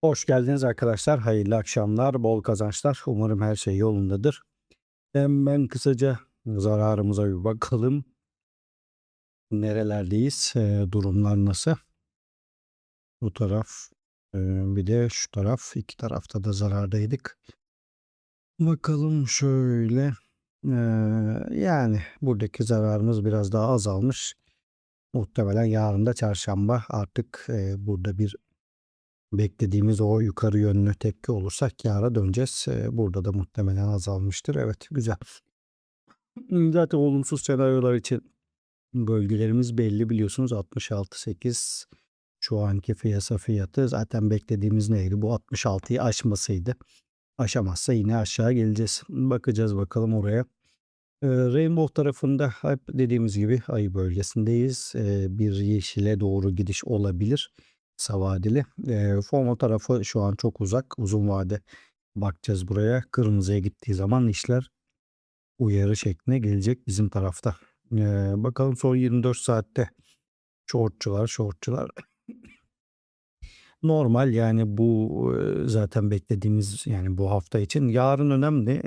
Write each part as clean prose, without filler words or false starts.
Hoş geldiniz arkadaşlar. Hayırlı akşamlar, bol kazançlar. Umarım her şey yolundadır. Hemen kısaca zararımıza bir bakalım. Nerelerdeyiz? Durumlar nasıl? Bu taraf, bir de şu taraf. İki tarafta da zarardaydık. Bakalım şöyle. Yani buradaki zararımız biraz daha azalmış. Muhtemelen yarın da çarşamba artık burada bir beklediğimiz o yukarı yönlü tepki olursa kâra döneceğiz. Burada da muhtemelen azalmıştır. Evet, güzel. Zaten olumsuz senaryolar için bölgelerimiz belli biliyorsunuz. 66.8 şu anki piyasa fiyatı. Zaten beklediğimiz neydi? Bu 66'yı aşmasıydı. Aşamazsa yine aşağı geleceğiz. Bakacağız bakalım oraya. Rainbow tarafında hep dediğimiz gibi ayı bölgesindeyiz. Bir yeşile doğru gidiş olabilir. Kısa vadeli. FOMO tarafı şu an çok uzak. Uzun vade bakacağız buraya. Kırmızıya gittiği zaman işler uyarı şekline gelecek bizim tarafta. Bakalım son 24 saatte shortçular normal yani bu zaten beklediğimiz yani bu hafta için. Yarın önemli.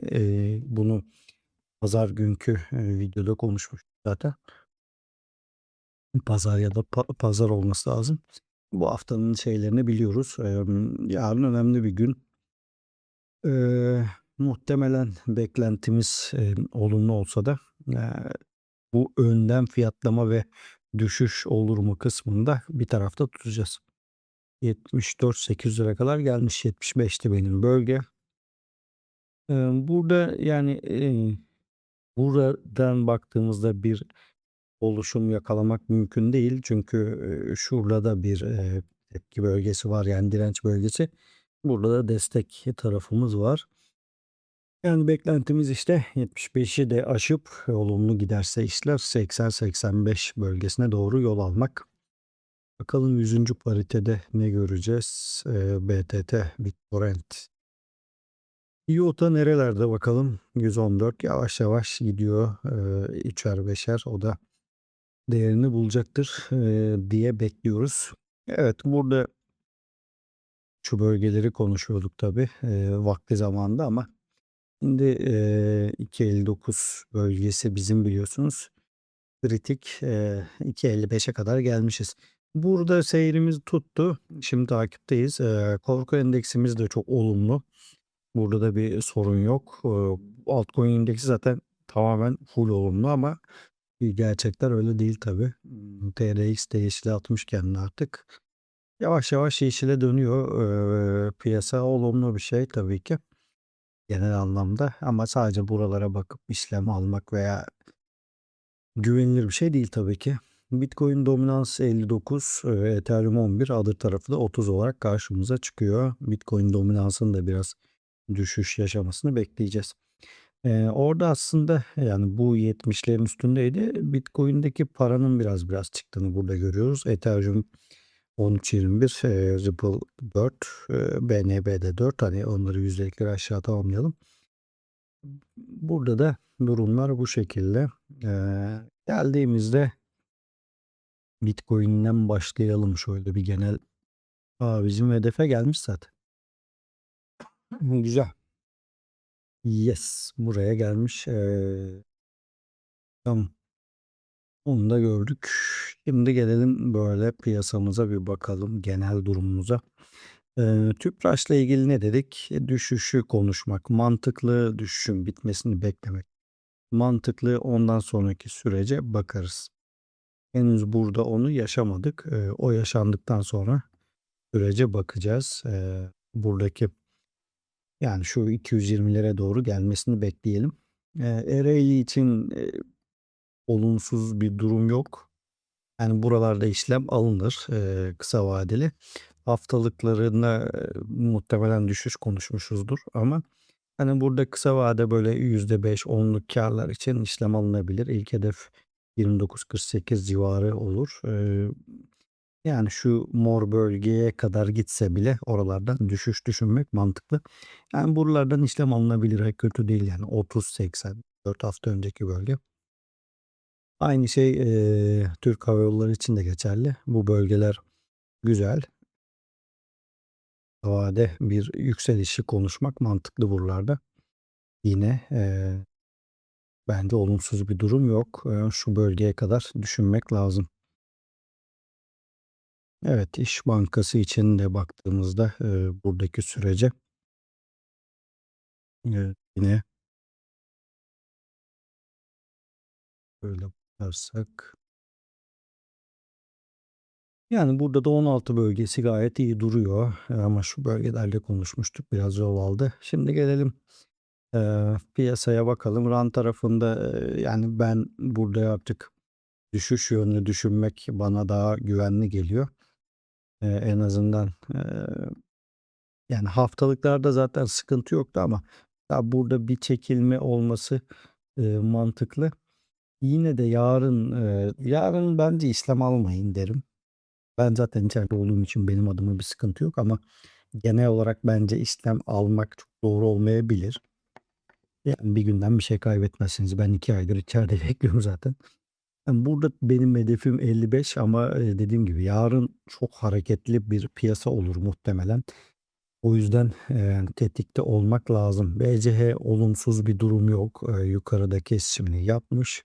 Bunu pazar günkü videoda konuşmuştuk zaten. Pazar ya da pazar olması lazım. Bu haftanın şeylerini biliyoruz. Yarın önemli bir gün. Muhtemelen beklentimiz olumlu olsa da bu önden fiyatlama ve düşüş olur mu kısmında bir tarafta tutacağız. 74.800'e kadar gelmiş. 75'ti benim bölge. Burada yani buradan baktığımızda bir oluşum yakalamak mümkün değil. Çünkü şurada da bir tepki bölgesi var yani direnç bölgesi. Burada da destek tarafımız var. Yani beklentimiz işte 75'i de aşıp olumlu giderse işler 80-85 bölgesine doğru yol almak. Bakalım 100. paritede ne göreceğiz? BTT, BitTorrent. IOTA nerelerde bakalım? 114 yavaş yavaş gidiyor. Üçer beşer o da değerini bulacaktır diye bekliyoruz. Evet burada şu bölgeleri konuşuyorduk tabii vakti zamanında ama şimdi 2.59 bölgesi bizim biliyorsunuz kritik 2.55'e kadar gelmişiz. Burada seyrimiz tuttu. Şimdi takipteyiz. Korku endeksimiz de çok olumlu. Burada da bir sorun yok. Altcoin indeksi zaten tamamen full olumlu ama gerçekler öyle değil tabii. TRX de yeşile atmış kendini artık. Yavaş yavaş yeşile dönüyor. Piyasa olumlu bir şey tabii ki genel anlamda ama sadece buralara bakıp işlem almak veya güvenilir bir şey değil tabii ki. Bitcoin dominansı 59, Ethereum 11, Other tarafı da 30 olarak karşımıza çıkıyor. Bitcoin dominansının da biraz düşüş yaşamasını bekleyeceğiz. Orada aslında yani bu 70'lerin üstündeydi. Bitcoin'deki paranın biraz çıktığını burada görüyoruz. Ethereum 13.21, Ripple 4, BNB'de 4. Hani onları yüzdelikleri aşağı tamamlayalım. Burada da durumlar bu şekilde. Geldiğimizde Bitcoin'den başlayalım şöyle bir genel. Bizim hedefe gelmiş zaten. Güzel. Yes, buraya gelmiş. Tamam. Onu da gördük. Şimdi gelelim böyle piyasamıza bir bakalım genel durumumuza. Tüpraş'la ilgili ne dedik? Düşüşü konuşmak, mantıklı düşüşün bitmesini beklemek. Mantıklı ondan sonraki sürece bakarız. Henüz burada onu yaşamadık. O yaşandıktan sonra sürece bakacağız. Buradaki yani şu 220'lere doğru gelmesini bekleyelim. Ereğli için olumsuz bir durum yok. Yani buralarda işlem alınır kısa vadeli. Haftalıklarında muhtemelen düşüş konuşmuşuzdur ama hani burada kısa vade böyle %5 onluk karlar için işlem alınabilir. İlk hedef 29.48 civarı olur. Yani şu mor bölgeye kadar gitse bile oralardan düşüş düşünmek mantıklı. Yani buralardan işlem alınabilir. Kötü değil yani 30-80 4 hafta önceki bölge. Aynı şey Türk Hava Yolları için de geçerli. Bu bölgeler güzel. vade bir yükselişi konuşmak mantıklı buralarda. Yine, bence olumsuz bir durum yok. Şu bölgeye kadar düşünmek lazım. Evet, İş Bankası için de baktığımızda, buradaki sürece, yine böyle bakarsak, yani burada da 16 bölgesi gayet iyi duruyor, ama şu bölgelerde konuşmuştuk, biraz yol aldı. Şimdi gelelim, piyasaya bakalım. Rant tarafında, yani ben burada artık düşüş yönlü düşünmek bana daha güvenli geliyor. En azından, yani haftalıklarda zaten sıkıntı yoktu ama ya burada bir çekilme olması, mantıklı. Yine de yarın bence işlem almayın derim. Ben zaten içeride olduğum için benim adıma bir sıkıntı yok ama genel olarak bence işlem almak çok doğru olmayabilir. Yani bir günden bir şey kaybetmezsiniz. Ben 2 aydır içeride bekliyorum zaten. Yani burada benim hedefim 55 ama, dediğim gibi yarın çok hareketli bir piyasa olur muhtemelen. O yüzden, tetikte olmak lazım. BCH olumsuz bir durum yok. Yukarıda kesişimini yapmış.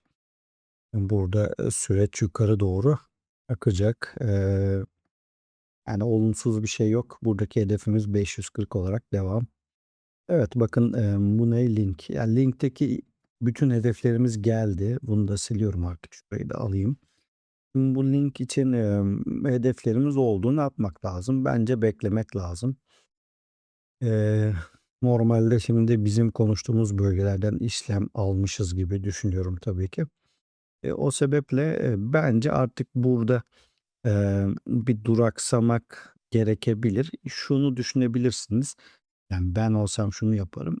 Burada, süreç yukarı doğru akacak. Yani olumsuz bir şey yok. Buradaki hedefimiz 540 olarak devam. Evet, bakın, bu ne? Link. Yani linkteki bütün hedeflerimiz geldi. Bunu da siliyorum artık. Şurayı da alayım. Şimdi bu link için, hedeflerimiz oldu. Ne yapmak lazım? Bence beklemek lazım. Eee, Normalde şimdi bizim konuştuğumuz bölgelerden işlem almışız gibi düşünüyorum tabii ki. O sebeple, bence artık burada, bir duraksamak gerekebilir. Şunu düşünebilirsiniz, yani ben olsam şunu yaparım.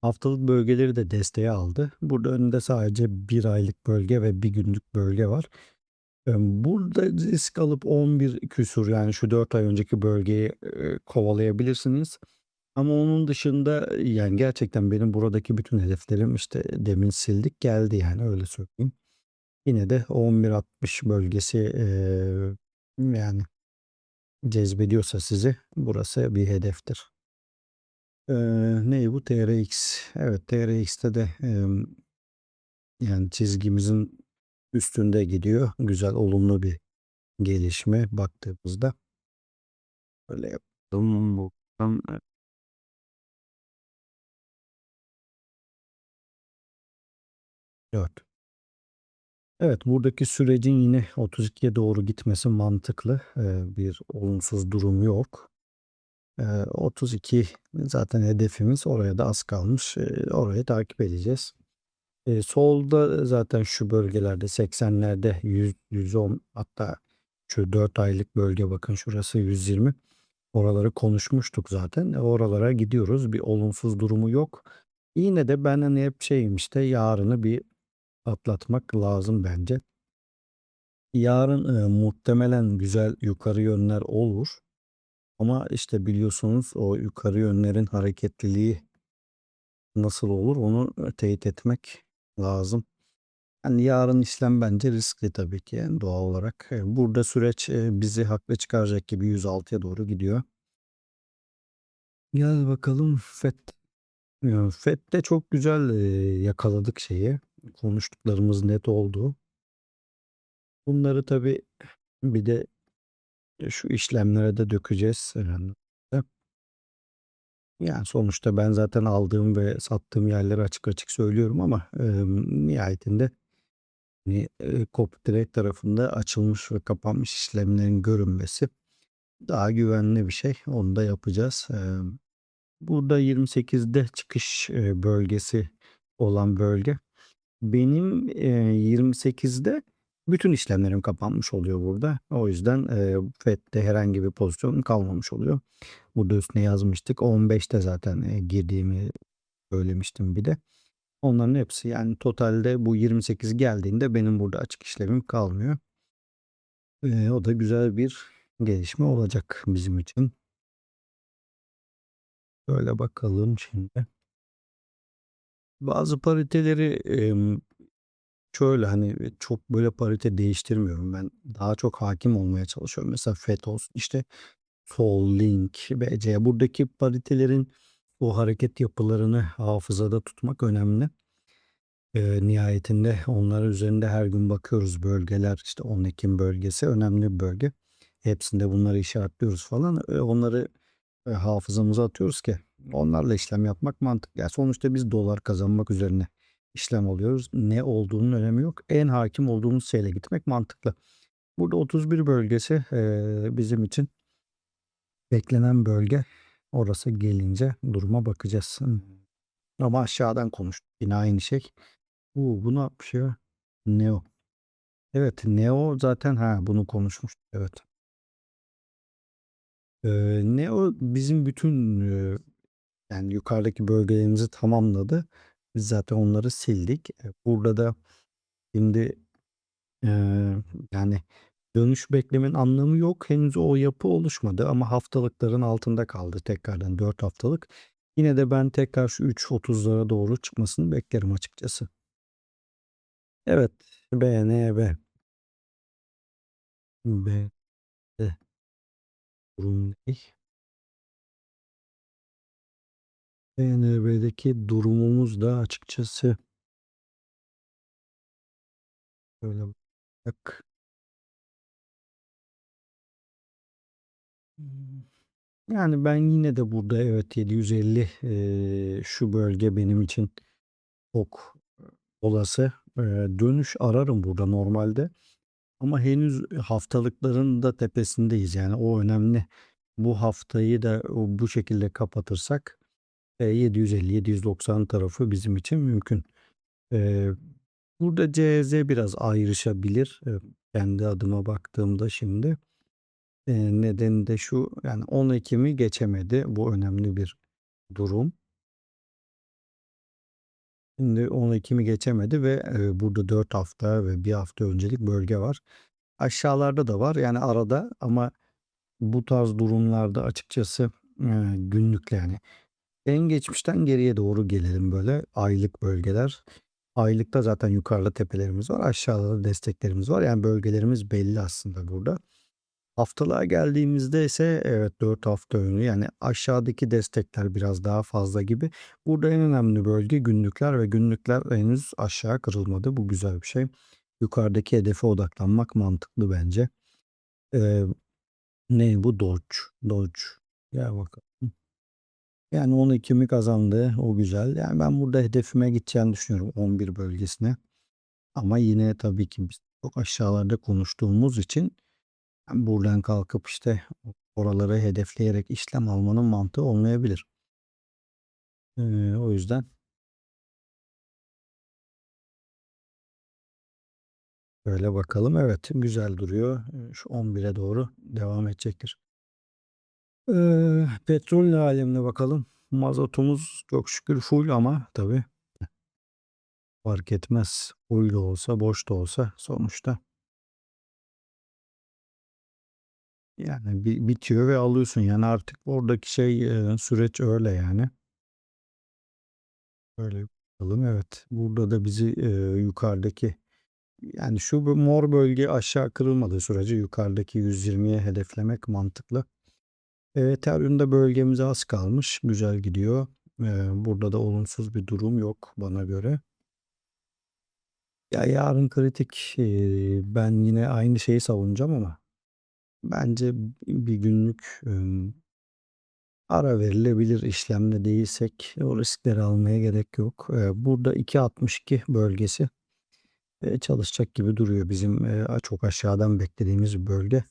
Haftalık bölgeleri de desteğe aldı. Burada önünde sadece bir aylık bölge ve bir günlük bölge var. Burada risk alıp 11 küsur, yani şu 4 ay önceki bölgeyi, kovalayabilirsiniz. Ama onun dışında, yani gerçekten benim buradaki bütün hedeflerim işte demin sildik geldi, yani öyle söyleyeyim. Yine de 11.60 bölgesi, yani cezbediyorsa sizi burası bir hedeftir. Ne bu? TRX. Evet, TRX'te de, yani çizgimizin üstünde gidiyor. Güzel, olumlu bir gelişme baktığımızda. Böyle yapalım. Buradan, 4. Evet, buradaki sürecin yine 32'ye doğru gitmesi mantıklı. Bir olumsuz durum yok. 32 zaten hedefimiz. Oraya da az kalmış. Orayı takip edeceğiz. Solda zaten şu bölgelerde 80'lerde 100, 110, hatta şu 4 aylık bölge, bakın şurası 120. Oraları konuşmuştuk zaten. Oralara gidiyoruz. Bir olumsuz durumu yok. Yine de ben hani hep şeyim, işte yarını bir atlatmak lazım bence. Yarın, muhtemelen güzel yukarı yönler olur ama işte biliyorsunuz o yukarı yönlerin hareketliliği nasıl olur onu, teyit etmek lazım. Yani yarın işlem bence riskli tabii ki, yani doğal olarak. Burada süreç, bizi haklı çıkaracak gibi 106'ya doğru gidiyor. Gel bakalım FED. FED'de çok güzel, yakaladık şeyi. Konuştuklarımız net oldu. Bunları tabii bir de, şu işlemlere de dökeceğiz. Yani sonuçta ben zaten aldığım ve sattığım yerleri açık açık söylüyorum ama, nihayetinde, hani, copy tarafında açılmış ve kapanmış işlemlerin görünmesi daha güvenli bir şey. Onu da yapacağız. Burada 28'de çıkış, bölgesi olan bölge. Benim, 28'de bütün işlemlerim kapanmış oluyor burada. O yüzden, FED'de herhangi bir pozisyon kalmamış oluyor. Burada üstüne yazmıştık. 15'te zaten, girdiğimi söylemiştim bir de. Onların hepsi, yani totalde bu 28 geldiğinde benim burada açık işlemim kalmıyor. O da güzel bir gelişme olacak bizim için. Böyle bakalım şimdi. Bazı pariteleri, şöyle, hani, çok böyle parite değiştirmiyorum ben. Daha çok hakim olmaya çalışıyorum. Mesela FET olsun, işte Sol, link, BC. Buradaki paritelerin o hareket yapılarını hafızada tutmak önemli. Nihayetinde onlar üzerinde her gün bakıyoruz. Bölgeler işte 10 Ekim bölgesi önemli bir bölge. Hepsinde bunları işaretliyoruz falan. Onları hafızamıza atıyoruz ki onlarla işlem yapmak mantıklı. Yani sonuçta biz dolar kazanmak üzerine işlem alıyoruz. Ne olduğunun önemi yok. En hakim olduğumuz şeyle gitmek mantıklı. Burada 31 bölgesi bizim için beklenen bölge. Orası gelince duruma bakacağız. Ama aşağıdan konuştuk. Yine aynı şey. Bu ne yapmış ya? Neo. Evet, Neo zaten bunu konuşmuştuk. Evet. Neo bizim bütün yani yukarıdaki bölgelerimizi tamamladı. Biz zaten onları sildik. Burada da şimdi yani dönüş beklemenin anlamı yok. Henüz o yapı oluşmadı ama haftalıkların altında kaldı tekrardan 4 haftalık. Yine de ben tekrar şu 3.30'lara doğru çıkmasını beklerim açıkçası. Evet. BNB. B. Durum ne? BNB'deki durumumuz da açıkçası böyle bak. Yani ben yine de burada evet 750 şu bölge benim için çok olası. Dönüş ararım burada normalde. Ama henüz haftalıkların da tepesindeyiz. Yani o önemli. Bu haftayı da bu şekilde kapatırsak 750-790 tarafı bizim için mümkün. Eee, Burada CZ biraz ayrışabilir. Kendi adıma baktığımda şimdi. Nedeni de şu, yani 10 Ekim'i geçemedi. Bu önemli bir durum. Şimdi 10 Ekim'i geçemedi ve burada 4 hafta ve bir hafta öncelik bölge var. Aşağılarda da var yani arada ama bu tarz durumlarda açıkçası günlükle yani en geçmişten geriye doğru gelelim böyle aylık bölgeler. Aylıkta zaten yukarıda tepelerimiz var, aşağıda da desteklerimiz var. Yani bölgelerimiz belli aslında burada. Haftalığa geldiğimizde ise evet 4 hafta önü yani aşağıdaki destekler biraz daha fazla gibi. Burada en önemli bölge günlükler ve günlükler henüz aşağı kırılmadı. Bu güzel bir şey. Yukarıdaki hedefe odaklanmak mantıklı bence. Ee, Ne bu? Doge. Doge. Gel bakalım. Yani 12'mi kazandı. O güzel. Yani ben burada hedefime gideceğini düşünüyorum 11 bölgesine. Ama yine tabii ki biz çok aşağılarda konuştuğumuz için yani buradan kalkıp işte oraları hedefleyerek işlem almanın mantığı olmayabilir. O yüzden böyle bakalım. Evet, güzel duruyor. Şu 11'e doğru devam edecektir. Petrol alemine bakalım. Mazotumuz çok şükür full ama tabii fark etmez. Full de olsa boş da olsa sonuçta yani bitiyor ve alıyorsun. Yani artık oradaki süreç öyle yani. Böyle bakalım. Evet. Burada da bizi yukarıdaki yani şu mor bölge aşağı kırılmadığı sürece yukarıdaki 120'ye hedeflemek mantıklı. Ethereum'da bölgemize az kalmış. Güzel gidiyor. Burada da olumsuz bir durum yok bana göre. Ya yarın kritik. Ben yine aynı şeyi savunacağım ama bence bir günlük ara verilebilir işlemde değilsek o riskleri almaya gerek yok. Burada 2.62 bölgesi çalışacak gibi duruyor. Bizim çok aşağıdan beklediğimiz bir bölge.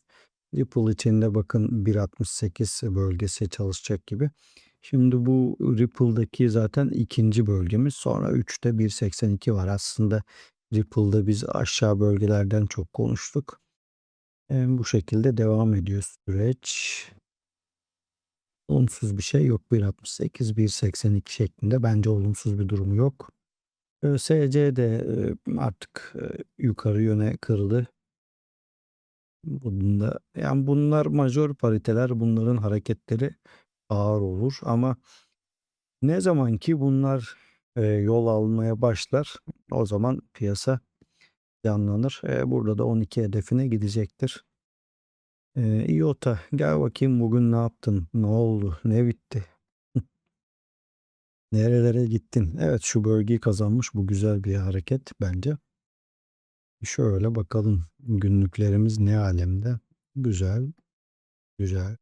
Ripple için de bakın 1.68 bölgesi çalışacak gibi. Şimdi bu Ripple'daki zaten ikinci bölgemiz. Sonra 3'te 1.82 var. Aslında Ripple'da biz aşağı bölgelerden çok konuştuk. Bu şekilde devam ediyor süreç. Olumsuz bir şey yok. 1.68, 1.82 şeklinde. Bence olumsuz bir durumu yok. SC de artık yukarı yöne kırıldı. Bunda, yani bunlar majör pariteler, bunların hareketleri ağır olur ama ne zaman ki bunlar yol almaya başlar, o zaman piyasa canlanır. Burada da 12 hedefine gidecektir. İyota gel bakayım bugün ne yaptın? Ne oldu? Ne bitti? Nerelere gittin? Evet şu bölgeyi kazanmış. Bu güzel bir hareket bence. Şöyle bakalım günlüklerimiz ne alemde? Güzel, güzel.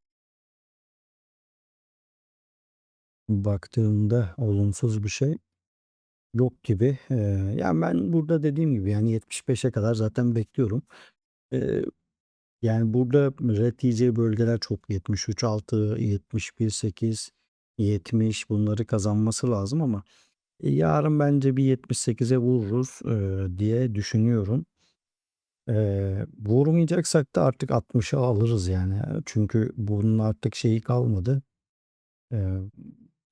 Baktığımda olumsuz bir şey yok gibi. Yani ben burada dediğim gibi yani 75'e kadar zaten bekliyorum. Eee, Yani burada red diyeceği bölgeler çok 73.6, 71.8, 70 bunları kazanması lazım ama yarın bence bir 78'e vururuz diye düşünüyorum. Vurmayacaksak da artık 60'a alırız yani. Çünkü bunun artık şeyi kalmadı. Eee,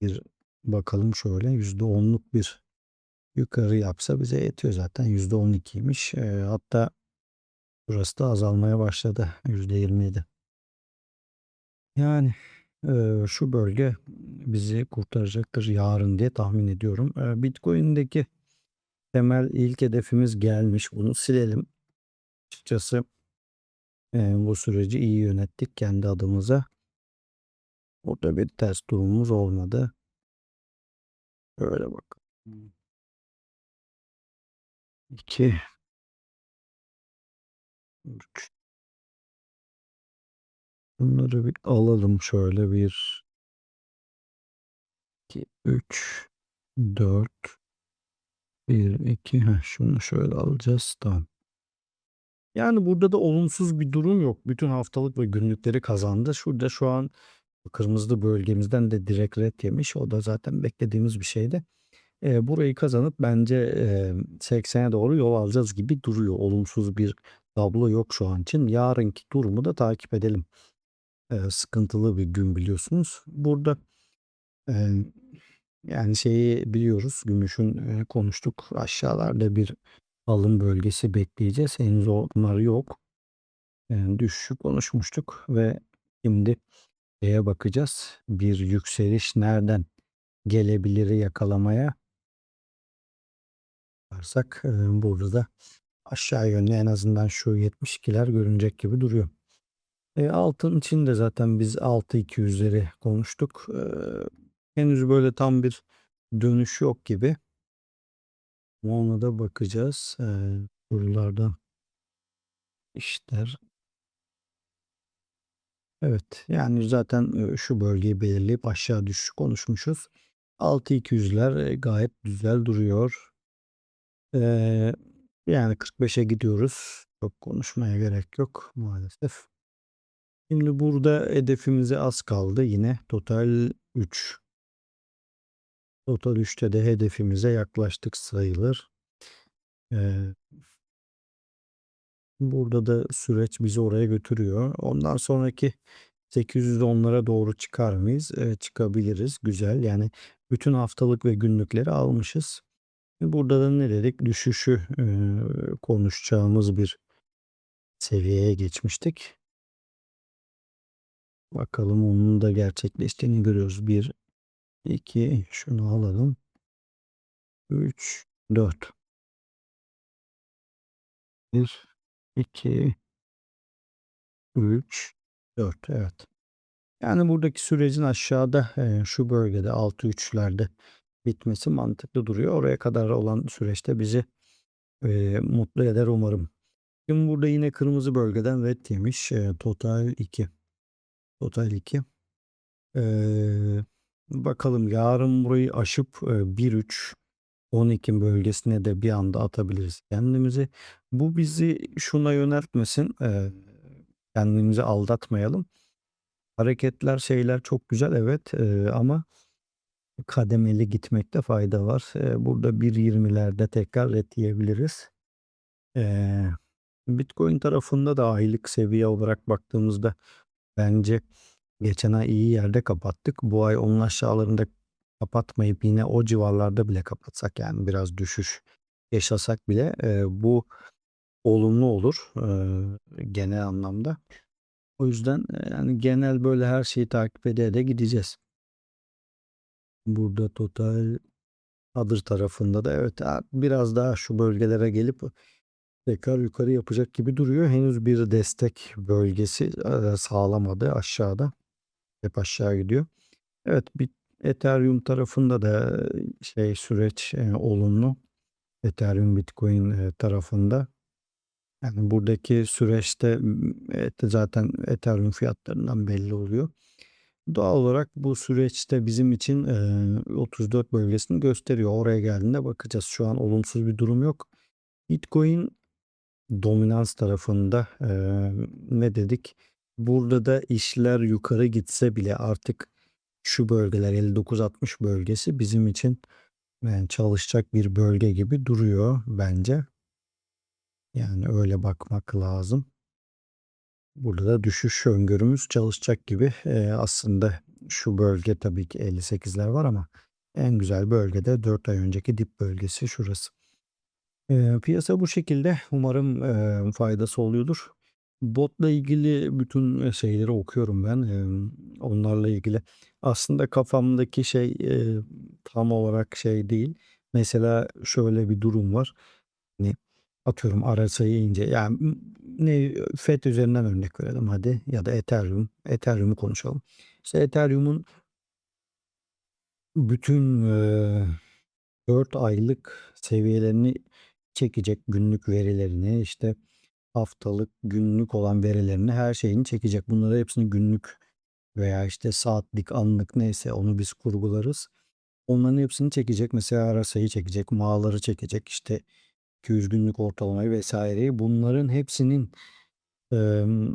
Bir bakalım şöyle %10'luk bir yukarı yapsa bize yetiyor zaten. %12'ymiş. Hatta burası da azalmaya başladı. %27. Yani şu bölge bizi kurtaracaktır yarın diye tahmin ediyorum. Bitcoin'deki temel ilk hedefimiz gelmiş. Bunu silelim. Açıkçası bu süreci iyi yönettik kendi adımıza. Orada bir ters durumumuz olmadı. Öyle bak. 2, 3. Bunları bir alalım şöyle. 1, 2, 3, 4, 1, 2. Şunu şöyle alacağız. Tamam. Yani burada da olumsuz bir durum yok. Bütün haftalık ve günlükleri kazandı. Şurada şu an kırmızı bölgemizden de direkt ret yemiş. O da zaten beklediğimiz bir şeydi. Burayı kazanıp bence 80'e doğru yol alacağız gibi duruyor. Olumsuz bir tablo yok şu an için. Yarınki durumu da takip edelim. Sıkıntılı bir gün biliyorsunuz. Burada eee, yani şeyi biliyoruz. Gümüşün konuştuk. Aşağılarda bir alım bölgesi bekleyeceğiz. Henüz onlar yok. Düşüşü konuşmuştuk ve şimdi şeye bakacağız. Bir yükseliş nereden gelebilir yakalamaya varsak burada da aşağı yönlü en azından şu 72'ler görünecek gibi duruyor. Altın için de zaten biz 6.200'leri konuştuk. Henüz böyle tam bir dönüş yok gibi. Ama ona da bakacağız. Buralardan işler. Evet yani zaten şu bölgeyi belirleyip aşağı düşüş konuşmuşuz. 6.200'ler gayet güzel duruyor. Eee, Yani 45'e gidiyoruz. Çok konuşmaya gerek yok maalesef. Şimdi burada hedefimize az kaldı yine. Total 3. Total 3'te de hedefimize yaklaştık sayılır. Eee, Burada da süreç bizi oraya götürüyor. Ondan sonraki 810'lara doğru çıkar mıyız? Çıkabiliriz. Güzel. Yani bütün haftalık ve günlükleri almışız. Burada da ne dedik? Düşüşü konuşacağımız bir seviyeye geçmiştik. Bakalım onun da gerçekleştiğini görüyoruz. 1, 2, şunu alalım. 3, 4. 1, 2, 3, 4. Evet. Yani buradaki sürecin aşağıda şu bölgede 6-3'lerde bitmesi mantıklı duruyor. Oraya kadar olan süreçte bizi mutlu eder umarım. Şimdi burada yine kırmızı bölgeden red yemiş. Total 2. Total 2. Bakalım yarın burayı aşıp 1-3 12 bölgesine de bir anda atabiliriz kendimizi. Bu bizi şuna yöneltmesin. Kendimizi aldatmayalım. Hareketler şeyler çok güzel evet ama kademeli gitmekte fayda var. Burada 1.20'lerde tekrar ret yiyebiliriz. Eee, Bitcoin tarafında da aylık seviye olarak baktığımızda bence geçen ay iyi yerde kapattık. Bu ay onun aşağılarında kapatmayıp yine o civarlarda bile kapatsak yani biraz düşüş yaşasak bile bu olumlu olur genel anlamda. O yüzden yani genel böyle her şeyi takip ede de gideceğiz. Burada total Adır tarafında da evet biraz daha şu bölgelere gelip tekrar yukarı yapacak gibi duruyor. Henüz bir destek bölgesi sağlamadı aşağıda. Hep aşağı gidiyor. Evet, bir Ethereum tarafında da süreç olumlu. Ethereum Bitcoin tarafında. Yani buradaki süreçte zaten Ethereum fiyatlarından belli oluyor. Doğal olarak bu süreçte bizim için 34 bölgesini gösteriyor. Oraya geldiğinde bakacağız. Şu an olumsuz bir durum yok. Bitcoin dominans tarafında ne dedik? Burada da işler yukarı gitse bile artık şu bölgeler 59-60 bölgesi bizim için yani çalışacak bir bölge gibi duruyor bence. Yani öyle bakmak lazım. Burada da düşüş öngörümüz çalışacak gibi. Aslında şu bölge tabii ki 58'ler var ama en güzel bölgede 4 ay önceki dip bölgesi şurası. Piyasa bu şekilde. Umarım faydası oluyordur. Botla ilgili bütün şeyleri okuyorum ben. Onlarla ilgili aslında kafamdaki tam olarak şey değil. Mesela şöyle bir durum var. Hani atıyorum RSI'yi yani FED üzerinden örnek verelim hadi ya da Ethereum. Ethereum'u konuşalım. İşte Ethereum'un bütün 4 aylık seviyelerini çekecek, günlük verilerini, işte haftalık, günlük olan verilerini, her şeyini çekecek. Bunları hepsini günlük veya işte saatlik, anlık neyse onu biz kurgularız. Onların hepsini çekecek. Mesela RSI'yi çekecek, mağaları çekecek, işte 200 günlük ortalamayı vesaireyi. Bunların hepsinin emm,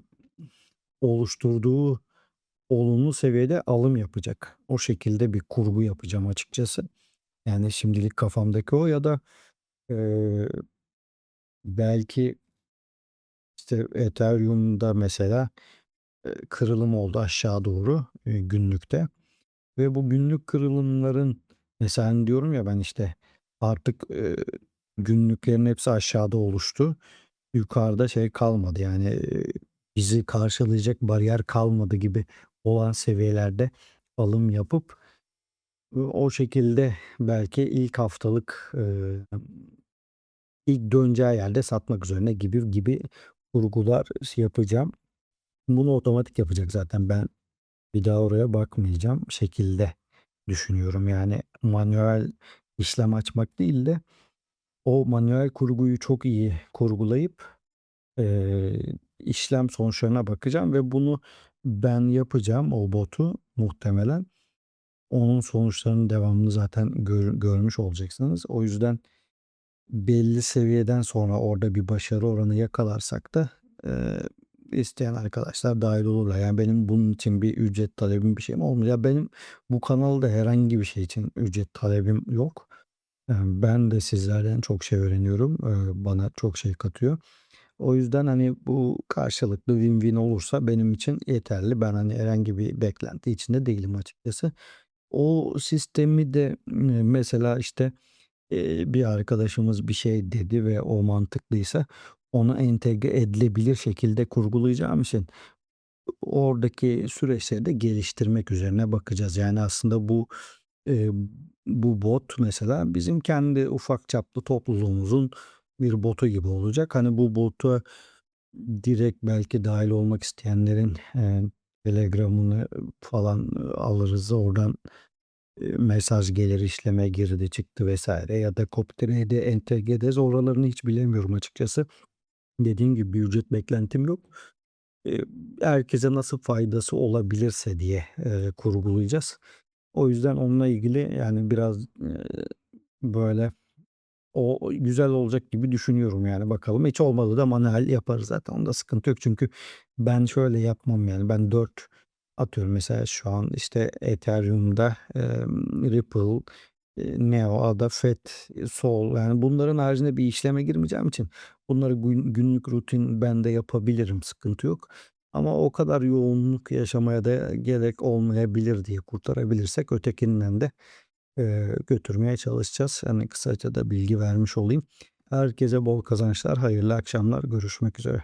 oluşturduğu olumlu seviyede alım yapacak. O şekilde bir kurgu yapacağım açıkçası. Yani şimdilik kafamdaki o ya da eee, belki işte Ethereum'da mesela kırılım oldu aşağı doğru günlükte ve bu günlük kırılımların mesela hani diyorum ya ben işte artık günlüklerin hepsi aşağıda oluştu. Yukarıda şey kalmadı yani bizi karşılayacak bariyer kalmadı gibi olan seviyelerde alım yapıp o şekilde belki ilk haftalık ilk döneceği yerde satmak üzerine gibi kurgular yapacağım. Bunu otomatik yapacak zaten. Ben bir daha oraya bakmayacağım şekilde düşünüyorum. Yani manuel işlem açmak değil de o manuel kurguyu çok iyi kurgulayıp işlem sonuçlarına bakacağım ve bunu ben yapacağım o botu muhtemelen. Onun sonuçlarının devamını zaten görmüş olacaksınız. O yüzden belli seviyeden sonra orada bir başarı oranı yakalarsak da eee, isteyen arkadaşlar dahil olurlar. Yani benim bunun için bir ücret talebim bir şeyim olmuyor. Ya benim bu kanalda herhangi bir şey için ücret talebim yok. Ben de sizlerden çok şey öğreniyorum. Bana çok şey katıyor. O yüzden hani bu karşılıklı win-win olursa benim için yeterli. Ben hani herhangi bir beklenti içinde değilim açıkçası. O sistemi de mesela işte bir arkadaşımız bir şey dedi ve o mantıklıysa ona entegre edilebilir şekilde kurgulayacağım için oradaki süreçleri de geliştirmek üzerine bakacağız. Yani aslında eee, bu bot mesela bizim kendi ufak çaplı topluluğumuzun bir botu gibi olacak. Hani bu bota direkt belki dahil olmak isteyenlerin Telegram'ını falan alırız. Oradan mesaj gelir, işleme girdi çıktı vesaire ya da Copytrade'e entegre ederiz. Oralarını hiç bilemiyorum açıkçası. Dediğim gibi bir ücret beklentim yok. Eee, Herkese nasıl faydası olabilirse diye kurgulayacağız. O yüzden onunla ilgili yani biraz böyle o güzel olacak gibi düşünüyorum yani bakalım. Hiç olmadı da manuel yaparız zaten. Onda sıkıntı yok. Çünkü ben şöyle yapmam yani. Ben 4 atıyorum mesela şu an işte Ethereum'da Ripple, Neo, ADA, FET, Sol yani bunların haricinde bir işleme girmeyeceğim için bunları günlük rutin ben de yapabilirim. Sıkıntı yok. Ama o kadar yoğunluk yaşamaya da gerek olmayabilir diye kurtarabilirsek ötekinden de götürmeye çalışacağız. Hani kısaca da bilgi vermiş olayım. Herkese bol kazançlar, hayırlı akşamlar. Görüşmek üzere.